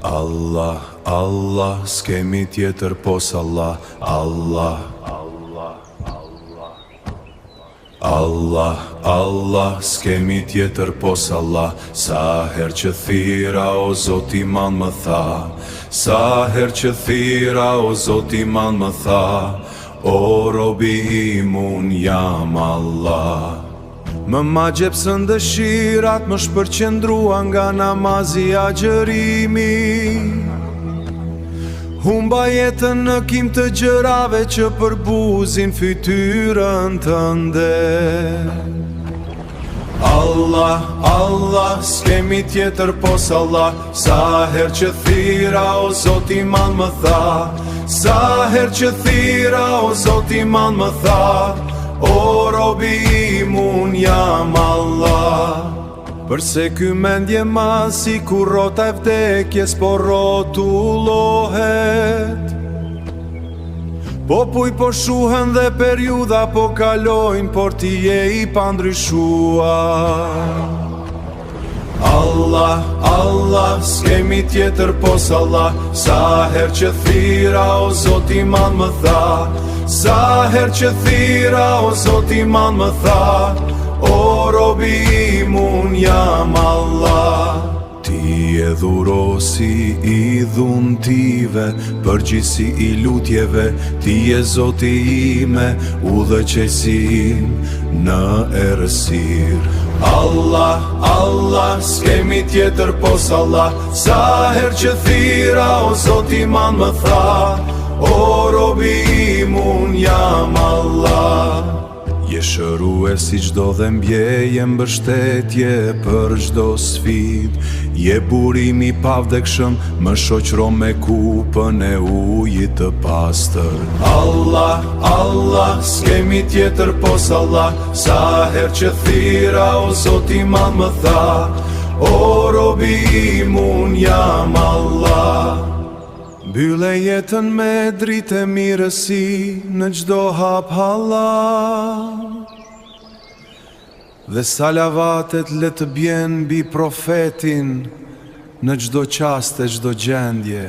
Allah, Allah, s'kemi tjetër pos Allah. Allah, Allah, Allah, s'kemi tjetër pos Allah. Sa her që thira o Zot Iman më tha, sa her që thira o Zot Iman më tha, o robi im unë jam Allah. Më ma gjepsën dëshirat, më shpërqendrua nga namazi agjërimi. Humba jetën në kim të gjërave që përbuzin fytyrën tënde. Allah, Allah, s'kemi tjetër pos Allah. Sa her që thira o Zot Iman më tha, sa her që thira o Zot Iman më tha, o robi im unë jam Allah. Përse ky mendje ma si kur rota e vdekjes po rotullohet, po puj po shuhen dhe periudha po kalojnë, por ti je i pandryshuar. Allah, Allah, s'kemi tjetër pos Allah. Sa her që thira o Zot Iman më tha, sa her që thira o Zot Iman më tha, o robi im unë jam Allah. Ti e dhurosi i dhuntive, përgjithsi i lutjeve, ti e Zoti ime, udhëqesi im në errësirë. Allah, Allah, s'kemi tjetër pos Allah. Sa her që thira o Zot Iman më tha, o robi im unë jam Allah. Je shërue si gjdo dhe mbjeje mbështetje për gjdo sfid. Je burimi pavdekshëm, më shoqro me kupën e ujit të pastër. Allah, Allah, s'kemi tjetër pos Allah. Sa her që thira o Zot Iman më tha, o robi im unë jam Allah. Mbylle jetën me dritë e mirësi në gjdo hap halal, dhe salavatet le të bjen mbi profetin në gjdo qast e gjdo gjendje.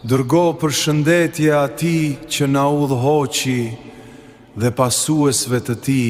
Dërgo për shëndetje ati që na udhëhoqi dhe pasuesve të ti